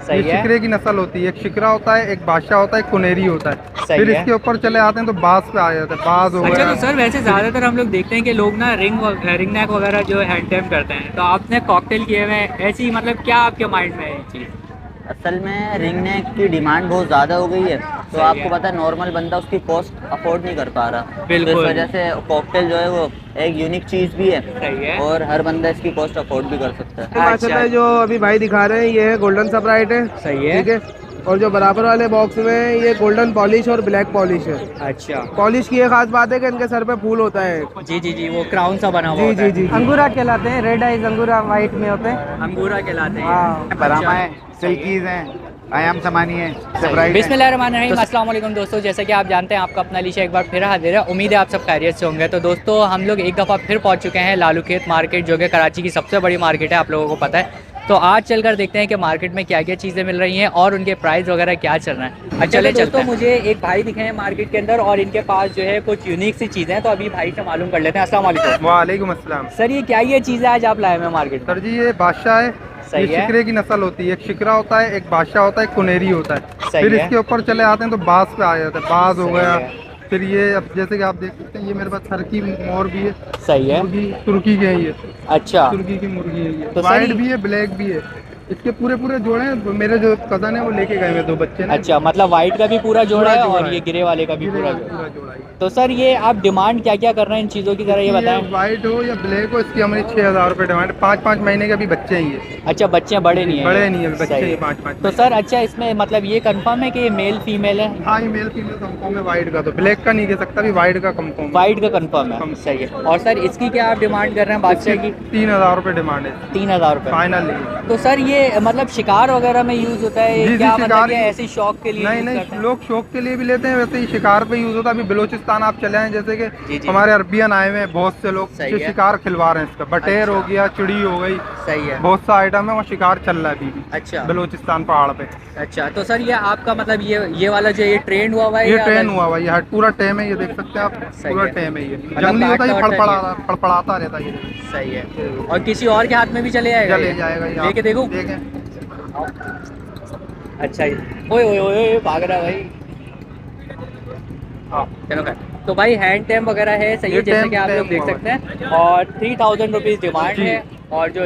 सही ये है। शिकरे की नस्ल होती है। एक शिकरा होता है, एक बादशाह होता है, एक कुनेरी होता है। सही फिर है। इसके ऊपर चले आते हैं तो बाज पे आ जाते हैं। बाज हो अच्छा गया। तो सर वैसे ज़्यादातर हम लोग देखते हैं कि लोग ना रिंग नेक वगैरह जो हैंड टेम करते हैं, तो आपने कॉकटेल किए हुए हैं, ऐसी मतलब क्या आपके माइंड में है ये चीज़? असल में रिंग नेक की डिमांड बहुत ज़्यादा हो गई है, तो सही आपको है। पता है नॉर्मल बंदा उसकी कॉस्ट अफोर्ड नहीं कर पा रहा, तो इस बिल्कुल। वजह से कॉकटेल जो है वो एक यूनिक चीज़ भी है सही है। और हर बंदा इसकी कॉस्ट अफोर्ड भी कर सकता है। अच्छा। माशाल्लाह जो अभी भाई दिखा रहे हैं ये है गोल्डन स्प्राइट है। सही है। ठीक है। और जो बराबर वाले बॉक्स में है ये गोल्डन पॉलिश और ब्लैक पॉलिश है। अच्छा। पॉलिश की ये खास बात है कि इनके सर पे फूल होता है। जी जी जी, वो क्राउन सा बना हुआ जी होता जी है। जी जी। अंगूरा कहलाते हैं, रेड आइज अंगूरा वाइट में होते हैं। अंगूरा कहलाते हैं। हाँ। बरामा है, सही है। सिल्कीज हैं, आयाम समानी है, सेब्राइट है। बिस्मिल्लाहिर्रहमानिर्रहीम। अस्सलाम वालेकुम दोस्तों, जैसा कि आप जानते हैं आपका अपना अलीशा एक बार फिर हाजिर है। उम्मीद है आप सब खैरियत से होंगे। तो दोस्तों हम लोग एक दफ़ा फिर पहुंच चुके हैं लालू खेत मार्केट, जो कि कराची की सबसे बड़ी मार्केट है, आप लोगों को पता है। तो आज चलकर देखते हैं कि मार्केट में क्या क्या चीज़ें मिल रही हैं और उनके प्राइस वगैरह क्या चल रहा है। अच्छा चले दोस्तों, मुझे एक भाई दिखे हैं मार्केट के अंदर और इनके पास जो है कुछ यूनिक सी चीज़ें हैं, तो अभी भाई से मालूम कर लेते हैं। अस्सलाम वालेकुम। वालेकुम अस्सलाम। सर ये क्या ये चीज़ें आज आप लाए हैं मार्केट में? सर जी ये बादशाह है। सही ये है। शिकरे की नस्ल होती है। एक शिकरा होता है, एक बादशाह होता है, एक कुनेरी होता है। सही फिर है। इसके ऊपर चले आते हैं तो बाज पे आ जाते हैं। बाज हो सही गया। है। फिर ये अब जैसे कि आप देख सकते हैं ये मेरे पास टर्की मोर भी है। सही है। मुर्गी तुर्की के है ये। अच्छा। तुर्की की मुर्गी है ये। तो सर वाइट ये- भी है, ब्लैक भी है। इसके पूरे पूरे जोड़े हैं। मेरे जो कजन है वो लेके गए हुए 2 बच्चे ना। अच्छा, मतलब वाइट का भी पूरा जोड़ा है जोड़ा और है। ये ग्रे वाले का भी गिरे पूरा वाला जोड़ा। पूरा जोड़ा है। तो सर ये आप डिमांड क्या क्या कर रहे हैं इन चीज़ों की, ज़रा ये बताएं। वाइट हो या ब्लैक हो, इसकी हमारी 6,000 रुपये डिमांड। 5-5 महीने के भी बच्चे हैं ये। अच्छा, बच्चे बड़े नहीं हैं? बड़े नहीं है बच्चे, सही ये है। 5-5। तो सर अच्छा, इसमें मतलब ये कंफर्म है कि ये मेल फीमेल है? हाँ ये मेल फीमेल कंफर्म है वाइट का। तो ब्लैक का नहीं कह सकता, भी वाइट का कंफर्म। वाइट का कंफर्म है। Confirm। सही है। और सर इसकी क्या आप डिमांड कर रहे हैं बादशाह की? 3,000 रुपये डिमांड है। 3,000 रुपये फाइनल। तो सर ये मतलब शिकार वगैरह में यूज़ होता है जी, क्या, जी, मतलब शिकार ये ही- ऐसे शौक के लिए नहीं यूज़ नहीं, करते हैं? लोग शौक के लिए भी लेते हैं, वैसे ही शिकार पे यूज होता है। अभी बलूचिस्तान आप चले आए, जैसे जी, कि जी। हमारे अरबियन आए हुए हैं बहुत से लोग सही जो है। शिकार खिलवा रहे हैं इसका। बटेर अच्छा। हो गया, चिड़ी हो गई, सही है। बहुत सा आइटम है, वहाँ शिकार चल रहा है अभी भी अच्छा। बलूचिस्तान पहाड़ पे। अच्छा तो सर ये आपका मतलब ये वाला जो ये ट्रेंड हुआ हुआ है ये या ट्रेन अलग? हुआ हुआ, ये हट पूरा टेम है, ये देख सकते हैं आप। सही पूरा है। टेम है ये। मतलब जंगली होता है, ये काटता वाटता फड़फड़ाता रहता है ये। सही है। और किसी और के हाथ में भी चले जाएगा चले ये? जाएगा ये। लेके देखो। देखें। अच्छा जी। ओए ओए ओए ओए, भाग रहा भाई। हाँ। चलो खैर। तो भाई हैंड टैम वगैरह है, सही है, ये जैसे टैम- कि आप लोग टैम देख हुआ सकते हैं। और 3,000 रुपीज़ डिमांड जी। है। और जो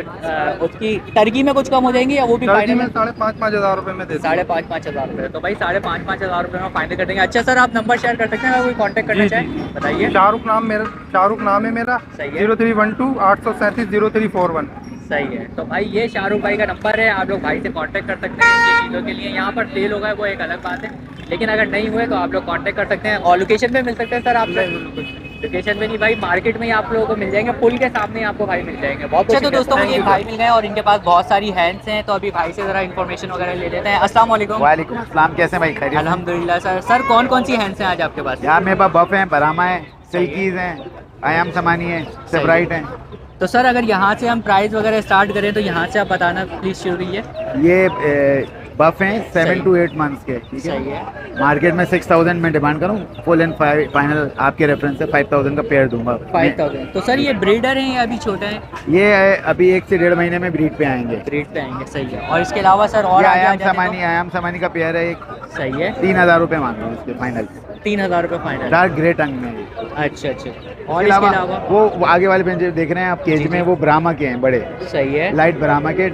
उसकी टर्की में कुछ कम हो जाएंगे या वो भी टर्की फाइनल में है? 5,500 5,000 रुपये में देते हैं। 5,500 5,000 रुपये। तो भाई 5,500 रुपये में फाइनल कर देंगे। अच्छा सर आप नंबर शेयर कर सकते हैं अगर कोई कांटेक्ट करना जी, चाहे, जी। बताइए। शाहरुख नाम है मेरा। सही है। 0312 837 0341। सही है। तो भाई ये शाहरुख भाई का नंबर है, आप लोग भाई से कांटेक्ट कर सकते हैं इन चीज़ों के लिए। यहाँ पर सेल होगा वो एक अलग बात है, लेकिन अगर नहीं हुए तो आप लोग कांटेक्ट कर सकते हैं। और लोकेशन पे मिल सकते हैं सर आप लोकेशन पे नहीं भाई, मार्केट में ही आप लोगों को मिल जाएंगे, पुल के सामने ही आपको भाई मिल जाएंगे। बहुत अच्छा। तो दोस्तों मुझे भाई मिल गए और इनके पास बहुत सारी हैंड्स हैं, तो अभी भाई से ज़रा इन्फॉर्मेशन वगैरह ले लेते हैं। अस्सलाम वालेकुम। वालेकुम अस्सलाम, कैसे भाई? खैरियत? अल्हम्दुलिल्लाह सर। सर कौन कौन सी हैंड्स हैं आज आपके पास? यहाँ मेरे पास बफ हैं, बरामा है, सिल्कीज हैं, आयाम समानी है, सेब्राइट हैं। तो सर अगर यहाँ से हम प्राइस वगैरह स्टार्ट करें तो यहाँ से आप बताना प्लीज़ शुरू कीजिए। ये बफ हैं 7 to 8 मंथ्स के, ठीक है। सही है। मार्केट में 6,000 में डिमांड करूँ, फुल एंड फाइनल आपके रेफरेंस से 5,000 का पेयर दूंगा। 5,000। तो सर ये ब्रीडर हैं या अभी छोटे हैं? ये अभी 1 से 1.5 महीने में ब्रीड पे आएंगे। ब्रीड पे आएंगे, सही है। और इसके अलावा सर और ये आगे आ जाते आयाम समानी का पेयर है एक। तो? सही है। 3,000 रुपये मांग रहे हैं उसके फाइनल। 3,000 रुपये फाइनल। डार्क ग्रे टंग में। अच्छा अच्छा। और इसके इसके अलावा? वो आगे वाले पेंज देख रहे हैं आप, केज में वो ब्राह्मा के हैं बड़े, सही है। लाइट ब्राह्मा के,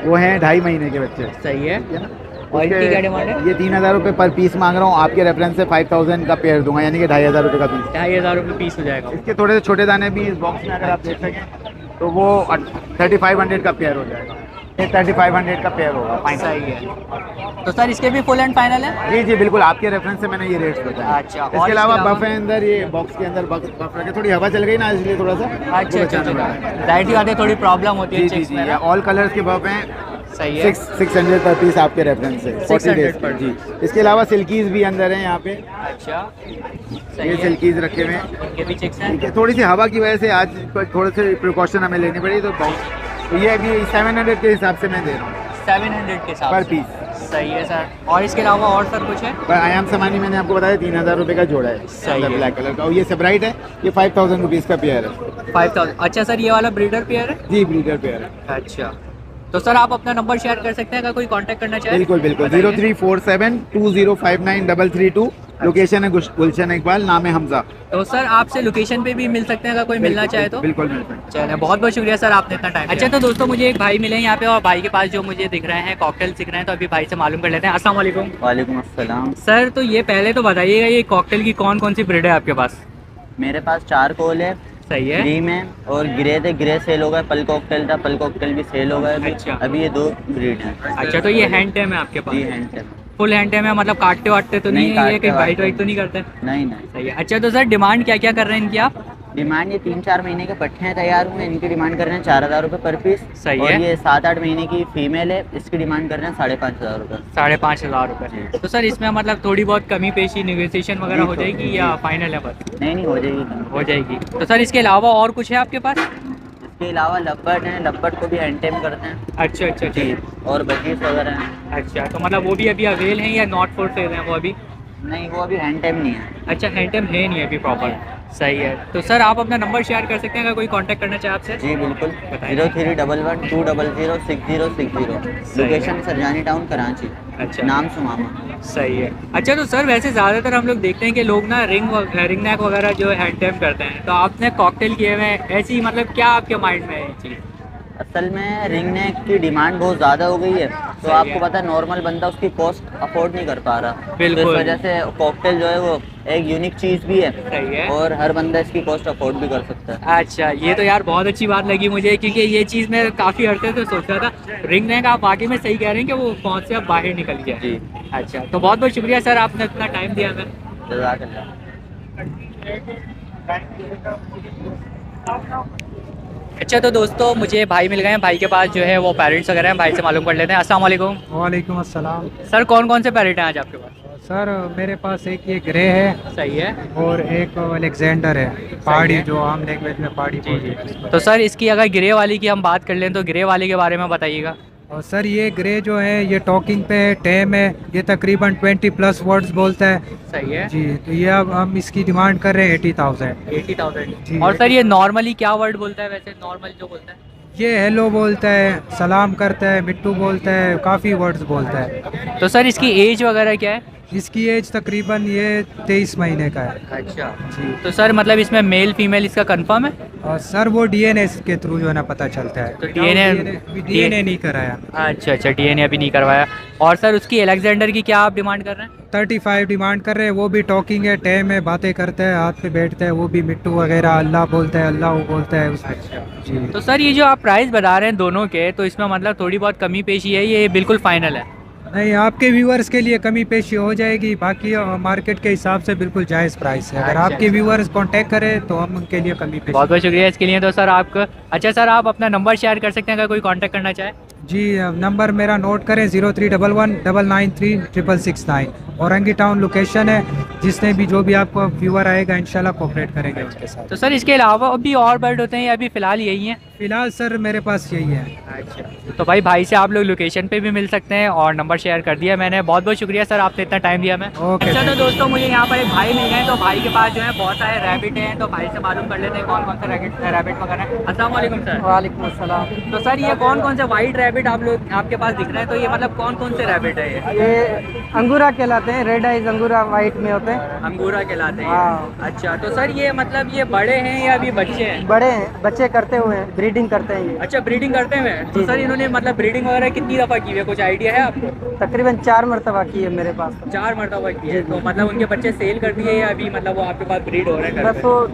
वो हैं 2.5 महीने के बच्चे। सही है। ठीक है ना? और इनकी उसके- क्या डिमांड है? ये 3,000 रुपये पर पीस मांग रहा हूँ, आपके रेफरेंस से 5,000 का पेयर दूंगा, यानी कि 2,500 रुपये का पीस। 2,500 रुपये पीस हो जाएगा। इसके थोड़े से छोटे दाने भी इस बॉक्स में अगर आप देख सकें तो वो 3,500 का पेयर हो जाएगा। ये 3,500 का पेयर होगा फाइनल। सही है। तो सर इसके भी फुल एंड फाइनल है? जी जी बिल्कुल, आपके रेफरेंस से मैंने ये रेट्स बताया। अच्छा। और इसके अलावा इसके बफ है अंदर, ये बॉक्स के अंदर बफ रखे, थोड़ी हवा चल गई ना इसलिए थोड़ा सा अच्छा वो अच्छा बचाना पड़ा। अच्छा। जाहिर सी बात है थोड़ी प्रॉब्लम होती है जी जी chicks जी, में ये ना? ऑल कलर्स के बफ हैं। सही है। 600 पर पीस आपके रेफरेंस से 40 600 डेज पर पर जी। इसके अलावा सिल्कीज भी अंदर हैं यहाँ पे, अच्छा। सही ये है। सिल्कीज रखे हुए हैं। इनके भी चिक्स हैं? ठीक है, थोड़ी सी हवा की वजह से आज थोड़े से प्रिकॉशन हमें लेनी पड़ी, तो ये अभी 700 के हिसाब से मैं दे रहा हूँ 700 के हिसाब पर से। पीस। सही है सर। और इसके अलावा और सर कुछ है? पर आयाम समानी मैंने आपको बताया 3,000 रुपये का जोड़ा है, सही है। ब्लैक कलर का। और ये सेब्राइट है, ये 5,000 रुपीज़ का पेयर है। 5,000। अच्छा सर ये वाला ब्रीडर पेयर है? जी ब्रीडर पेयर है। अच्छा। तो सर आप अपना नंबर शेयर कर सकते हैं अगर कोई कांटेक्ट करना चाहे? बिल्कुल बिल्कुल, बताइए। 0347205933 लोकेशन है गुलशन इकबाल, नाम है हमजा। तो सर आपसे लोकेशन पे भी मिल सकते हैं अगर कोई मिलना चाहे तो? बिल्कुल मिल सकते चलिए बहुत बहुत शुक्रिया सर, आपने इतना टाइम। अच्छा तो दोस्तों मुझे एक भाई मिले हैं यहाँ पे और भाई के पास जो मुझे दिख रहे हैं कॉकटेल्स दिख रहे हैं, तो अभी भाई से मालूम कर लेते हैं। अस्सलाम वालेकुम। हैं। वालेकुम अस्सलाम। सर तो ये पहले तो बताइएगा ये कॉकटेल की कौन कौन सी ब्रीड है आपके पास? मेरे पास चारकोल है, सही है। ड्रीम है और ग्रे थे, ग्रे सेल हो गया। पल कॉकटेल था, पल कॉकटेल भी सेल हो गया अभी। अच्छा। अभी ये 2 ब्रीड हैं। अच्छा तो ये हैंड टेम है आपके जी पास? हैंड है। फुल हैंड टेम है, मतलब काटते वाटते तो नहीं है ये, काटते कहीं वाइट वाटते वाइट तो नहीं करते? नहीं नहीं। सही है। अच्छा तो सर डिमांड क्या क्या कर रहे हैं इनकी आप? डिमांड ये 3-4 महीने के पट्टे हैं तैयार हुए, इनकी डिमांड कर रहे हैं 4000 रुपये पर पीस। सही और है। ये 7-8 महीने की फीमेल है, इसकी डिमांड कर रहे हैं 5500 रुपये। 5500 रुपये। तो सर इसमें मतलब थोड़ी बहुत कमी पेशी नेगोशिएशन वगैरह हो जाएगी या फाइनल है बस? नहीं हो जाएगी। हो जाएगी। तो सर इसके अलावा और कुछ है आपके पास? इसके अलावा लब्बट हैं, लब्बट को भी हैंड टेम करते हैं। अच्छा अच्छा जी। जी। और बजीज वगैरह हैं। अच्छा तो मतलब वो भी अभी अवेल हैं या नॉट फॉर सेल हैं वो अभी? नहीं वो अभी हैंड टेम नहीं है। अच्छा हैंड टेम है नहीं अभी प्रॉपर। सही है। तो सर आप अपना नंबर शेयर कर सकते हैं अगर कोई कांटेक्ट करना चाहे आपसे? जी बिल्कुल। बताइए। 0311200660 लोकेशन सरजानी टाउन कराची। अच्छा। नाम सुमामा। सही है। अच्छा तो सर वैसे ज़्यादातर हम लोग देखते हैं कि लोग ना रिंग नेक वगैरह जो है हैंड टेम करते हैं, तो आपने कॉकटेल किए हुए हैं, ऐसी मतलब क्या आपके माइंड में है ये चीज़? असल में रिंग नेक की डिमांड बहुत ज़्यादा हो गई है, तो सही आपको है। पता है नॉर्मल बंदा उसकी कॉस्ट अफोर्ड नहीं कर पा रहा। बिल्कुल। तो इस वजह से कॉकटेल जो है वो एक यूनिक चीज़ भी है सही है। और हर बंदा इसकी कॉस्ट अफोर्ड भी कर सकता है। अच्छा ये तो यार बहुत अच्छी बात लगी मुझे, क्योंकि ये चीज़ मैं काफ़ी अर्से से सोच रहा था। रिंग नेक आप वाकई में सही कह रहे हैं कि वो कौन से अब बाहर निकल गया। जी। अच्छा तो बहुत बहुत शुक्रिया सर, आपने इतना टाइम दिया हमें। जज़ाकल्लाह। अच्छा तो दोस्तों मुझे भाई मिल गए हैं, भाई के पास जो है वो पेरेंट्स वगैरह हैं, भाई से मालूम कर लेते हैं। अस्सलाम वालेकुम। वालेकुम अस्सलाम। सर कौन कौन से पेरेंट हैं आज आपके पास? सर मेरे पास एक ये ग्रे है सही है। और एक अलेक्जेंडर है, पहाड़ी, जो आम लैंग्वेज में पहाड़ी जी बोलते जी। हैं। तो सर इसकी अगर ग्रे वाली की हम बात कर लें तो ग्रे वाली के बारे में बताइएगा। और सर ये ग्रे जो है ये टॉकिंग पे टेम है, ये तकरीबन 20+ वर्ड्स बोलता है। सही है। जी। तो ये अब हम इसकी डिमांड कर रहे हैं 80,000। 80,000। जी। और सर ये नॉर्मली क्या वर्ड बोलता है वैसे, नॉर्मल जो बोलता है? ये हेलो बोलता है, सलाम करता है, मिट्टू बोलता है, काफ़ी वर्ड्स बोलता है। तो सर इसकी एज वगैरह क्या है? इसकी एज तकरीबन ये 23 महीने का है। अच्छा जी। तो सर मतलब इसमें मेल फीमेल इसका कंफर्म है? और सर वो डीएनए के थ्रू जो है ना पता चलता है। तो डीएनए नहीं कराया। अच्छा अच्छा डीएनए अभी नहीं करवाया। और सर उसकी अलेक्जेंडर की क्या आप डिमांड कर रहे हैं? 35 डिमांड कर रहे हैं। वो भी टॉकिंग है, टेम है, बातें करता है, हाथ पे बैठता है, वो भी मिट्टू वगैरह अल्लाह बोलता है, अल्लाह वो बोलता है उसमें। जी। तो सर ये जो आप प्राइस बता रहे हैं दोनों के, तो इसमें मतलब थोड़ी बहुत कमी पेशी है, ये बिल्कुल फाइनल है? नहीं, आपके व्यूअर्स के लिए कमी पेशी हो जाएगी, बाकी मार्केट के हिसाब से बिल्कुल जायज़ प्राइस है। अगर अच्छा, आपके व्यूअर्स कांटेक्ट करें तो हम उनके लिए कमी पेशी। बहुत बहुत शुक्रिया इसके लिए। तो सर आपका अच्छा सर आप अपना नंबर शेयर कर सकते हैं अगर कोई कांटेक्ट करना चाहे? जी। नंबर मेरा नोट करें 0311993669। औरंगी टाउन लोकेशन है। जिसने भी जो भी आपको व्यूअर आएगा इंशाल्लाह कोऑपरेट करेंगे उसके साथ। तो सर इसके अलावा भी और बर्ड होते हैं या अभी फ़िलहाल यही हैं? फिलहाल सर मेरे पास यही है। अच्छा तो भाई से आप लोग लोकेशन पे भी मिल सकते हैं और नंबर शेयर कर दिया मैंने। बहुत बहुत शुक्रिया सर, आपने इतना टाइम दिया हमें। ओके। अच्छा तो दोस्तों मुझे यहाँ पर एक भाई मिल गए, तो भाई के पास जो है बहुत सारे रैबिट हैं, तो भाई से मालूम कर लेते हैं कौन कौन से रैबिट वगैरह हैं। अस्सलाम वालेकुम सर। वालेकुम अस्सलाम। तो सर ये कौन कौन से वाइट रैबिट आप लोग आपके पास दिख रहे हैं, तो ये मतलब कौन कौन से रैबिट है ये? ये अंगूरा कहलाते हैं, रेड आइज अंगूरा वाइट में होते हैं। अंगूरा कहलाते हैं। हाँ। अच्छा तो सर ये मतलब ये बड़े हैं या अभी बच्चे हैं? बड़े हैं, बच्चे करते हुए हैं, ब्रीडिंग करते हैं ये। अच्छा ब्रीडिंग करते हैं। तो जी, सर जी। इन्होंने मतलब ब्रीडिंग वगैरह कितनी दफ़ा की है, कुछ आइडिया है आपको? तकरीबन 4 मरतबा की है मेरे पास। 4 मरतबा की है। तो मतलब उनके बच्चे सेल कर दिए या अभी मतलब वो आपके पास ब्रीड हो रहे हैं घर बस पे? वो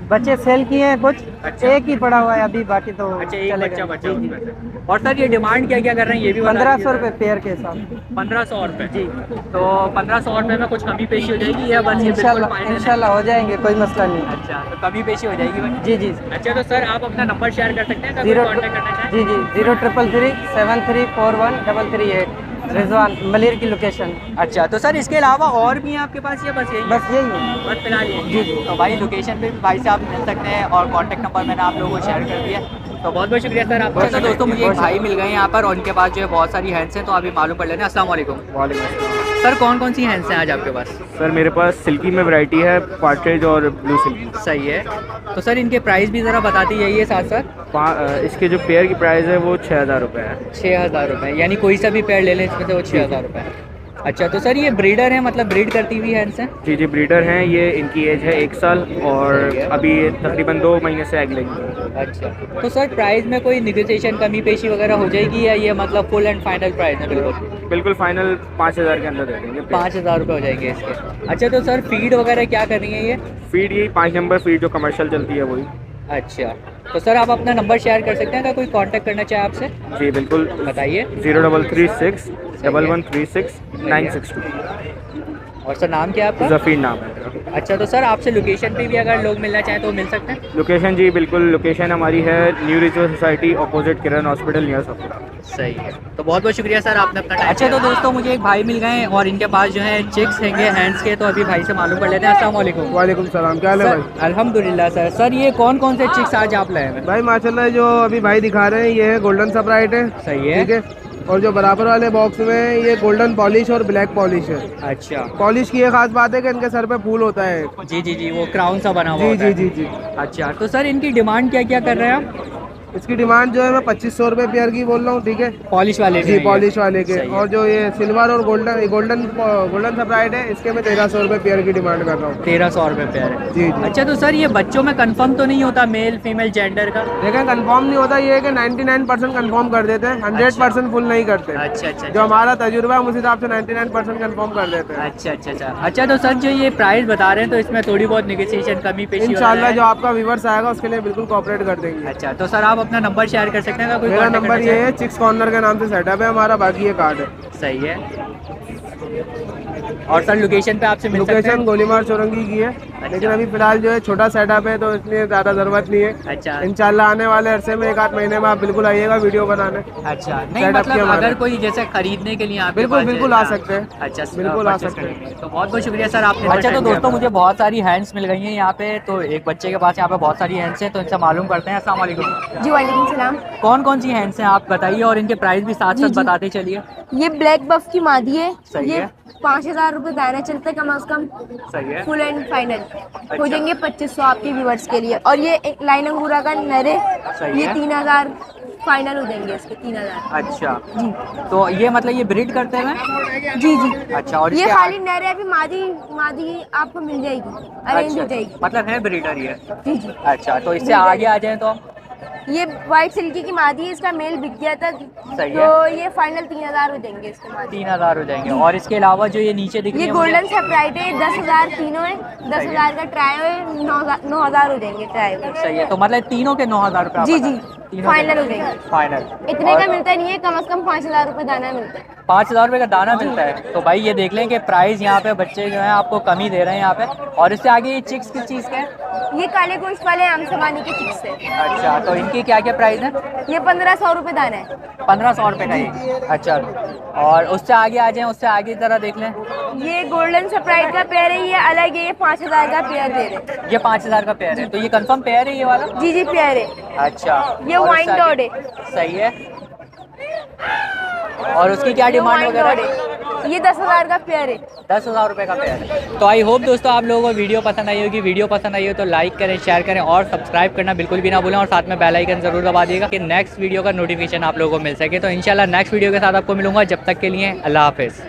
बच्चे सेल किए हैं कुछ। अच्छा। एक ही पड़ा हुआ है अभी, बाकी तो अच्छा एक चलेगा। बच्चा बच्चा जी, जी। उसमें से। और सर ये डिमांड क्या क्या कर रहे हैं ये भी बता 1500 दीजिए रुपये पेयर के हिसाब। 1500 रुपये जी। तो 1500 रुपये में कुछ कमी पेशी हो जाएगी या बस ये बिल्कुल इंशाल्लाह फाइनल है? इंशाल्लाह हो जाएंगे, कोई मसला नहीं। अच्छा तो कमी पेशी हो जाएगी भाई? जी जी अच्छा तो सर आप अपना नंबर शेयर कर सकते हैं अगर कोई कांटेक्ट करना चाहे? जी जी 0333734138 रिजवान मलिर की लोकेशन। अच्छा तो सर इसके अलावा और भी हैं आपके पास या बस यही है? बस यही है। बस फिलहाल ये जी, जी। तो भाई लोकेशन पे भी भाई से आप मिल सकते हैं और कांटेक्ट नंबर मैंने आप लोगों को शेयर कर दिया। तो बहुत बहुत शुक्रिया सर आपका। तो दोस्तों मुझे एक भाई मिल गए यहाँ पर और उनके पास जो है बहुत सारी हैंड्स हैं, तो अभी मालूम कर लेते हैं। अस्सलाम वालेकुम। वालेकुम अस्सलाम। सर कौन कौन सी हैंड्स हैं आज आपके पास? सर मेरे पास सिल्की में वैरायटी है, पार्ट्रिज और ब्लू सिल्की। सही है। तो सर इनके प्राइस भी ज़रा बताती जाइए साथ साथ। इसके जो पेयर की प्राइस है वो 6,000 रुपये है। 6,000 रुपये, यानी कोई सा भी पेयर ले लें इसमें से वो 6,000 रुपये है। अच्छा, तो सर ये ब्रीडर हैं, मतलब ब्रीड करती हुई हैंड्स हैं? जी जी, ब्रीडर हैं ये। इनकी एज है 1 साल और अभी तकरीबन 2 महीने से एग लगी। अच्छा, तो सर प्राइस में कोई निगोशिएशन कमी पेशी वगैरह हो जाएगी या ये मतलब फुल एंड फाइनल प्राइस है? बिल्कुल बिल्कुल फाइनल 5,000 के अंदर दे देंगे। 5,000 रुपये हो जाएंगे इसके। अच्छा, तो सर फीड वगैरह क्या करनी है ये? फीड यही 5 नंबर फीड जो कमर्शियल चलती है वही। अच्छा, तो सर आप अपना नंबर शेयर कर सकते हैं अगर कोई कांटेक्ट करना चाहे आपसे? जी बिल्कुल, बताइए। 0336 1136 962। और सर नाम क्या है आपका? जफ़ीर नाम है मेरा। अच्छा, तो सर आपसे लोकेशन पे भी अगर लोग मिलना चाहें तो मिल सकते हैं? लोकेशन जी बिल्कुल, लोकेशन हमारी है न्यू रिचुअल सोसाइटी अपोजिट किरण हॉस्पिटल नियर सफरा। सही है, तो बहुत बहुत शुक्रिया सर आपने अपना टाइम। अच्छा, तो दोस्तों मुझे एक भाई मिल गए और इनके पास जो है चिक्स हैंगे हैंड्स के, तो अभी भाई से मालूम कर लेते हैं। अस्सलाम वालेकुम। वालेकुम सलाम, क्या हाल है भाई? अल्हम्दुलिल्लाह सर। सर ये कौन कौन से चिक्स आज आप लाए हैं? भाई माशाल्लाह जो अभी भाई दिखा रहे हैं ये है गोल्डन सप्राइट है। सही है। ठीक है, और जो बराबर वाले बॉक्स में ये गोल्डन पॉलिश और ब्लैक पॉलिश है। अच्छा, पॉलिश की ये खास बात है कि इनके सर पे फूल होता है। जी जी जी, वो क्राउन सा बना हुआ जी होता जी है। जी जी। अच्छा, तो सर इनकी डिमांड क्या क्या कर रहे हैं आप? इसकी डिमांड जो है मैं 2500 रुपये पेयर की बोल रहा हूँ। ठीक है, पॉलिश वाले जी में ये? पॉलिश वाले के। सही है। और जो ये सिल्वर और गोल्डन सप्राइट है इसके मैं 1300 रुपये पेयर की डिमांड कर रहा हूँ। 1300 रुपये पेयर है। जी जी। अच्छा, तो सर ये बच्चों में कंफर्म तो नहीं होता मेल फीमेल जेंडर का? देखें कंफर्म नहीं होता, ये है कि 99% कंफर्म कर देते हैं, 100% फुल नहीं करते। अच्छा अच्छा जो हमारा तजुर्बा है उस हिसाब से 99% कंफर्म कर देते हैं। अच्छा अच्छा अच्छा। अच्छा, तो सर जो ये प्राइस बता रहे हैं तो इसमें थोड़ी बहुत निगोशिएशन कमी पेशी इंशाल्लाह वगैरह है? जो आपका व्यूवर्स आएगा उसके लिए बिल्कुल कोऑपरेट कर देंगे। अच्छा, तो सर आप अपना नंबर शेयर कर सकते हैं अगर कोई मेरा कांटेक्ट नंबर करना ये है, चिक्स कॉर्नर के नाम से सेटअप है हमारा, बाकी ये कार्ड है। चाहे? सही है। और सर लोकेशन पे आपसे मिल सकते लोकेशन हैं? गोलीमार चौरंगी की है, लेकिन अभी फिलहाल जो है छोटा सेटअप है तो इसलिए ज़्यादा ज़रूरत नहीं है। अच्छा इंशाल्लाह आने वाले अरसे में 1 आध महीने में आप बिल्कुल आइएगा वीडियो बनाने। अच्छा, नहीं setup मतलब किया हमारा। अगर कोई जैसे खरीदने के लिए आपके बिल्कुल पास बिल्कुल है, आ सकते हैं। अच्छा बिल्कुल आ purchase सकते करने के लिए। तो बहुत बहुत शुक्रिया सर आपने। अच्छा, तो दोस्तों मुझे बहुत सारी हैंड्स मिल गई हैं यहाँ पे, तो एक बच्चे के पास यहाँ पे बहुत सारी हैंड्स हैं, तो इनसे मालूम करते हैं। अस्सलाम वालेकुम। जी वालेकुम सलाम। कौन कौन सी हैंड्स हैं आप बताइए और इनके प्राइस भी साथ जी, साथ जी। बताते चलिए। ये ब्लैक बफ की मादी है। सही ये है। 5,000 रुपये दायरा चलते कम से कम। सही है। फुल एंड फाइनल हो जाएंगे 2500 आपके व्यूवर्स के लिए। और ये एक लाइन अंगूरा का नरे, सही ये है। 3,000 फाइनल हो जाएंगे इसके 3,000। अच्छा, जी तो ये मतलब ये ब्रीड करते हैं? जी जी। अच्छा, और ये इसके खाली नरे, अभी मादी मादी आपको मिल जाएगी, अरेंज हो जाएगी। मतलब है ब्रीडर ये? जी जी। अच्छा, तो इससे आगे आ जाए तो? ये वाइट सिल्की की मादी है, इसका मेल बिक गया था, सही तो ये फाइनल 3,000 हो जाएंगे इसके मादी। 3,000 हो जाएंगे। और इसके अलावा जो ये नीचे दिख रही ये है मुझे- गोल्डन सेपराइट है, 10,000 तीनों है, 10,000 का ट्राई है, 9,000 हो जाएंगे ट्राई के। सही है, तो मतलब तीनों के 9,000 रुपये? जी जी, फाइनल हो जाएंगे। फाइनल इतने का मिलता नहीं है, कम से कम 5,000 रुपये दाना मिलता है। 5,000 रुपये का दाना मिलता है? तो भाई ये देख लें कि प्राइस यहाँ पे बच्चे जो हैं आपको कम ही दे रहे हैं यहाँ पे। और इससे आगे ये चिक्स किस चीज़ के हैं? ये काले गोश्त वाले आम सबानी के चिक्स है। अच्छा, तो इनकी क्या क्या प्राइस है? ये 1,500 रुपये दाना है। 1,500 रुपये का ये? अच्छा, और उससे आगे आ जाएं, उससे आगे ज़रा देख लें। ये गोल्डन सप्राइट का पेयर है, ये अलग है, ये 5,000 का पेयर दे रहे हैं। ये 5,000 का पेयर है, तो ये कंफर्म पेयर है ये वाला? जी जी पेयर है। अच्छा, ये और वाइन उससे डॉट आगे- है। सही है। और उसकी क्या ये डिमांड वाइन वगैरह? डॉट है, ये 10,000 का पेयर है। 10,000 रुपये का पेयर है। तो आई होप दोस्तों आप लोगों को वीडियो पसंद आई होगी। वीडियो पसंद आई हो तो लाइक करें, शेयर करें और सब्सक्राइब करना बिल्कुल भी ना भूलें। और साथ में बेल आइकन ज़रूर दबा दिएगा कि नेक्स्ट वीडियो का नोटिफिकेशन आप लोगों को मिल सके। तो इंशाल्लाह नेक्स्ट वीडियो के साथ आपको मिलूंगा। जब तक के लिए अल्लाह हाफिज़।